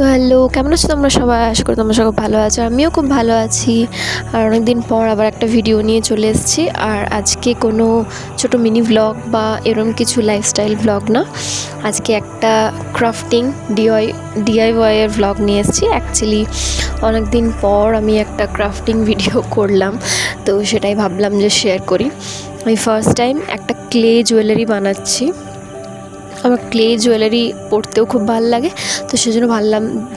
তো হ্যালো, কেমন আছো তোমরা সবাই? আশা করি তোমরা সবাই ভালো আছো। আমিও খুব ভালো আছি। আর অনেকদিন পর আবার একটা ভিডিও নিয়ে চলে এসেছি। আর আজকে কোনো ছোট মিনি ভ্লগ বা এরকম কিছু লাইফস্টাইল ভ্লগ না, আজকে একটা ক্রাফটিং ডিআইওয়াই এর ভ্লগ নিয়ে এসেছি। অ্যাকচুয়ালি অনেকদিন পর আমি একটা ক্রাফটিং ভিডিও করলাম, তো সেটাই ভাবলাম যে শেয়ার করি। আমি ফার্স্ট টাইম একটা ক্লে জুয়েলারি বানাচ্ছি। আমার ক্লে জুয়েলারি পরতেও খুব ভালো লাগে, তো সেজন্য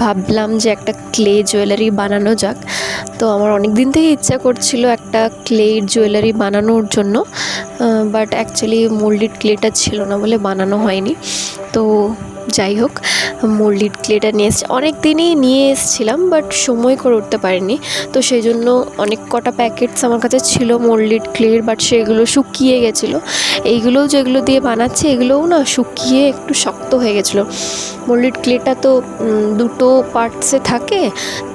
ভাবলাম যে একটা ক্লে জুয়েলারি বানানো যাক। তো আমার অনেক দিন থেকে ইচ্ছা করছিল একটা ক্লে জুয়েলারি বানানোর জন্য, বাট অ্যাকচুয়ালি মোল্ডেড ক্লেটা ছিল না বলে বানানো হয়নি। তো যাই হোক, মোল্ডেড ক্লেটা অনেক দিনই নিয়ে এসেছিলাম, বাট সময় করে উঠতে পারিনি। তো সেই জন্য অনেক কটা প্যাকেটস আমার কাছে ছিল মোল্ডেড ক্লের, বাট সেগুলো শুকিয়ে গেছিলো। এইগুলো যেগুলো দিয়ে বানাচ্ছি এগুলোও না শুকিয়ে একটু শক্ত হয়ে গেছিলো। মোল্ডেড ক্লেটা তো দুটো পার্টসে থাকে,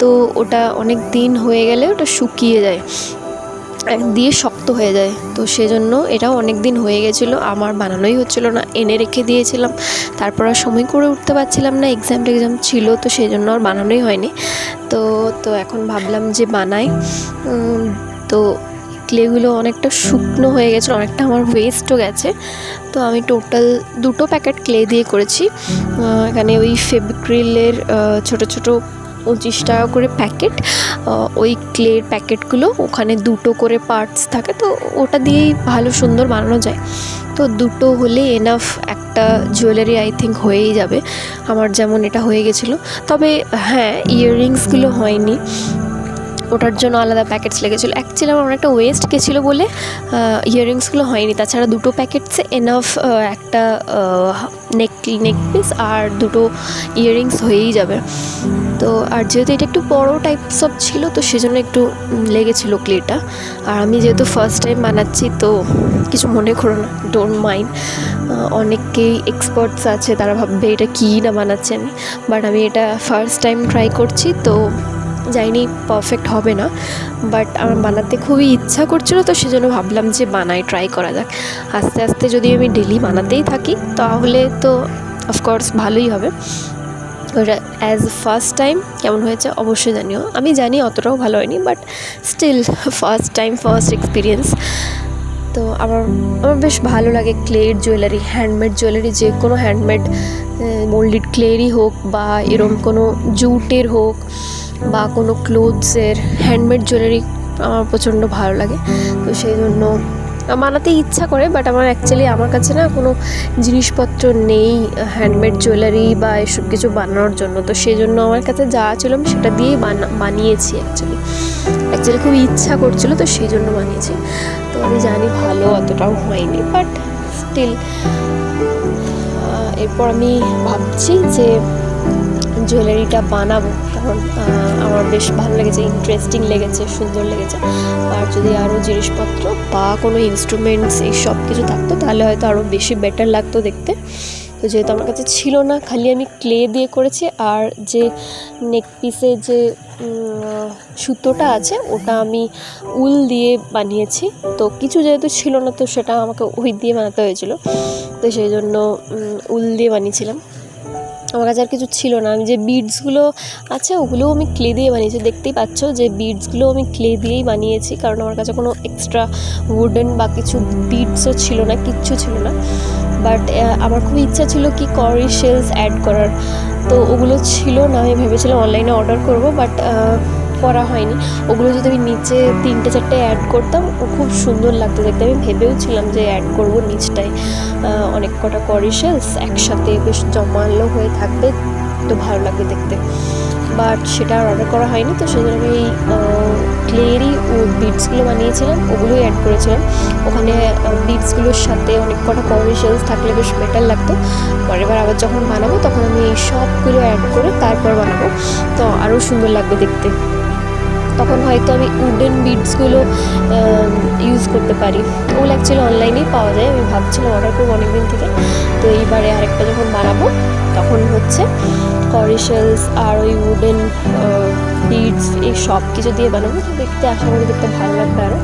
তো ওটা অনেক দিন হয়ে গেলে ওটা শুকিয়ে যায়, দিয়ে শক্ত হয়ে যায়। তো সেজন্য এটাও অনেক দিন হয়ে গেছিলো, আমার বানানোই হচ্ছিলো না, এনে রেখে দিয়েছিলাম। তারপর আর সময় করে উঠতে পারছিলাম না, এক্সাম ছিল, তো সেই জন্য আর বানানোই হয়নি। তো এখন ভাবলাম যে বানাই। তো ক্লেগুলো অনেকটা শুকনো হয়ে গেছিলো, অনেকটা আমার ওয়েস্টও গেছে। তো আমি টোটাল 2 প্যাকেট ক্লে দিয়ে করেছি। এখানে ওই ফেভিক্রিলের ছোটো ছোটো 25 টাকা করে প্যাকেট, ওই ক্লের প্যাকেটগুলো, ওখানে 2 করে পার্টস থাকে, তো ওটা দিয়েই ভালো সুন্দর বানানো যায়। তো 2 হলে এনাফ, একটা জুয়েলারি আই থিঙ্ক হয়েই যাবে। আমার যেমন এটা হয়ে গেছিলো। তবে হ্যাঁ, ইয়াররিংসগুলো হয়নি, ওটার জন্য আলাদা প্যাকেটস লেগেছিলো। অ্যাকচুয়ালি আমার অনেকটা ওয়েস্ট গেছিলো বলে ইয়াররিংসগুলো হয়নি। তাছাড়া 2 প্যাকেটসে এনাফ একটা নেক পিস আর 2 ইয়াররিংস হয়েই যাবে। তো আর যেহেতু এটা একটু বড়ো টাইপস অফ ছিল, তো সেজন্য একটু লেগেছিলো ক্লেটা। আর আমি যেহেতু ফার্স্ট টাইম বানাচ্ছি, তো কিছু মনে করো না, ডোন্ট মাইন্ড। অনেকেই এক্সপার্টস আছে, তারা ভাববে এটা কী না বানাচ্ছি আমি, বাট আমি এটা ফার্স্ট টাইম ট্রাই করছি। তো জানি পারফেক্ট হবে না, বাট আমার বানাতে খুবই ইচ্ছা করছিলো, তো সেজন্য ভাবলাম যে ট্রাই করা যাক। আস্তে আস্তে যদি আমি ডেলি বানাতেই থাকি তাহলে তো অফকোর্স ভালোই হবে। ওটা অ্যাজ ফার্স্ট টাইম কেমন হয়েছে অবশ্যই জানিও। আমি জানি অতটাও ভালো হয়নি, but still first time, first experience. তো আমার বেশ ভালো লাগে ক্লের জুয়েলারি, হ্যান্ডমেড জুয়েলারি, যে কোনো হ্যান্ডমেড মোল্ডেড ক্লেরই হোক বা এরম কোনো জুটের হোক বা কোনো ক্লোথসের হ্যান্ডমেড জুয়েলারি আমার প্রচণ্ড ভালো লাগে। তো সেই জন্য বানাতে ইচ্ছা করে, বাট আমার কাছে না কোনো জিনিসপত্র নেই হ্যান্ডমেড জুয়েলারি বা এসব কিছু বানানোর জন্য। তো সেই জন্য আমার কাছে যা ছিল আমি সেটা দিয়েই বানিয়েছি। অ্যাকচুয়ালি খুব ইচ্ছা করছিল, তো সেই জন্য বানিয়েছি। তো আমি জানি ভালো অতটাও হয়নি, বাট স্টিল এরপর আমি ভাবছি যে জুয়েলারিটা বানাবো, কারণ আমার বেশ ভালো লেগেছে, ইন্টারেস্টিং লেগেছে, সুন্দর লেগেছে। আর যদি আরও জিনিসপত্র বা কোনো ইনস্ট্রুমেন্টস এই সব কিছু থাকতো তাহলে হয়তো আরও বেশি বেটার লাগতো দেখতে। তো যেহেতু আমার কাছে ছিল না, খালি আমি ক্লে দিয়ে করেছি, আর যে নেক পিসে যে সুতোটা আছে ওটা আমি উল দিয়ে বানিয়েছি। তো কিছু যেহেতু ছিল না, তো সেটা আমাকে ওই দিয়ে বানাতে হয়েছিল, তো সেই জন্য উল দিয়ে বানিয়েছিলাম। আমার কাছে আর কিছু ছিল না। আমি যে বিডসগুলো আছে ওগুলোও আমি ক্লে দিয়ে বানিয়েছি, দেখতেই পাচ্ছ যে বিডসগুলো আমি ক্লে দিয়েই বানিয়েছি, কারণ আমার কাছে কোনো এক্সট্রা উডেন বা কিছু বিডসও ছিল না, কিচ্ছু ছিল না। বাট আমার খুব ইচ্ছা ছিল কি করি শেলস অ্যাড করার, তো ওগুলো ছিল না। আমি ভেবেছিলাম অনলাইনে অর্ডার করব, বাট করা হয়নি। ওগুলো যদি আমি নিচে 3-4টে অ্যাড করতাম, ও খুব সুন্দর লাগতো দেখতে। আমি ভেবেও ছিলাম যে অ্যাড করব নিচটায় অনেক কটা করি শেলস একসাথে বেশ জমালো হয়ে থাকবে, তো ভালো লাগবে দেখতে, বাট সেটা আর অর্ডার করা হয়নি। তো সেজন্য আমি এই ক্লেরই বিডসগুলো বানিয়েছিলাম, ওগুলোই অ্যাড করেছিলাম ওখানে। বিডসগুলোর সাথে অনেক কটা করি শেলস থাকলে বেশ বেটার লাগতো। পরের বার আবার যখন বানাবো তখন আমি এই সবগুলো অ্যাড করে তারপর বানাবো, তো আরও সুন্দর লাগবে দেখতে। তখন হয়তো আমি উডেন বিডসগুলো ইউজ করতে পারি। ওগুলো অ্যাকচুয়ালি অনলাইনেই পাওয়া যায়, আমি ভাবছিলাম অর্ডার করবো অনেক দিন থেকে। তো এইবারে আরেকটা যখন বানাবো তখন হচ্ছে করি শেলস আর ওই উডেন বিডস এই সব কিছু দিয়ে বানাবো, তো দেখতে আশা করি দেখতে ভালো লাগবে আরও।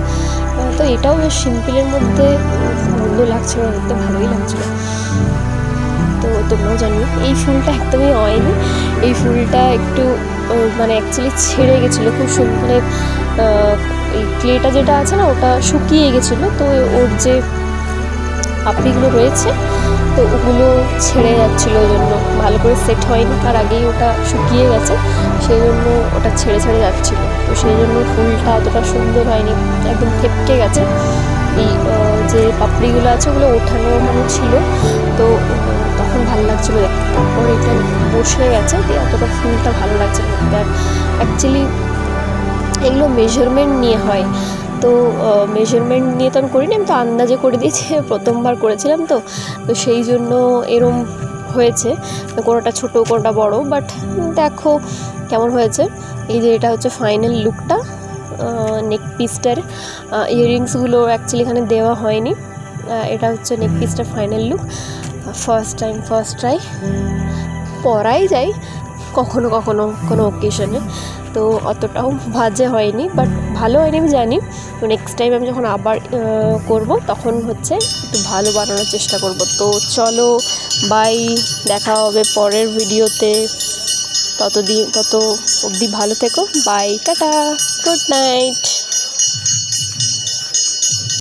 তো এটাও বেশ সিম্পলের মধ্যে মন্দ লাগছিল, দেখতে ভালোই লাগছিলো। তো তোমরাও জানিও। এই ফুলটা একদমই হয়নি, এই ফুলটা একটু মানে অ্যাকচুয়ালি ছেড়ে গেছিলো খুব মানে এই ক্লেটা যেটা আছে না ওটা শুকিয়ে গেছিলো, তো ওর যে পাপড়িগুলো রয়েছে তো ওগুলো ছেড়ে যাচ্ছিলো, ওই জন্য ভালো করে সেট হয়নি, তার আগেই ওটা শুকিয়ে গেছে, সেই জন্য ওটা ছেড়ে ছেড়ে যাচ্ছিলো, তো সেই জন্য ফুলটা অতটা সুন্দর হয়নি, একদম থেপকে গেছে। এই যে পাপড়িগুলো আছে ওগুলো ওঠানো ছিল, তো তখন ভালো লাগছিলো দেখতে, তারপর এটা বসে গেছে, দিয়ে অতটা ফুলটা ভালো লাগছে না। আর অ্যাকচুয়ালি এগুলো মেজারমেন্ট নিয়ে হয়, তো মেজারমেন্ট নিয়ে তো আমি করিনি, আমি তো আন্দাজে করে দিয়েছি, প্রথমবার করেছিলাম তো সেই জন্য এরম হয়েছে, কোনোটা ছোটো কোনোটা বড়, বাট দেখো কেমন হয়েছে। এই যে এটা হচ্ছে ফাইনাল লুকটা, নেক পিসটার ইয়াররিংসগুলো অ্যাকচুয়ালি এখানে দেওয়া হয়নি, এটা হচ্ছে নেক পিসটার ফাইনাল লুক। ফার্স্ট ট্রাই পরাই যায় কখনো কখনো কোনো অকেশনে, তো অতটাও বাজে হয়নি, বাট ভালো হয়নি আমি জানি, তো নেক্সট টাইম আমি যখন আবার করব তখন হচ্ছে একটু ভালো বানানোর চেষ্টা করব। তো চলো বাই, দেখা হবে পরের ভিডিওতে, তত অবধি ভালো থেকো, বাই, টাটা, গুড নাইট।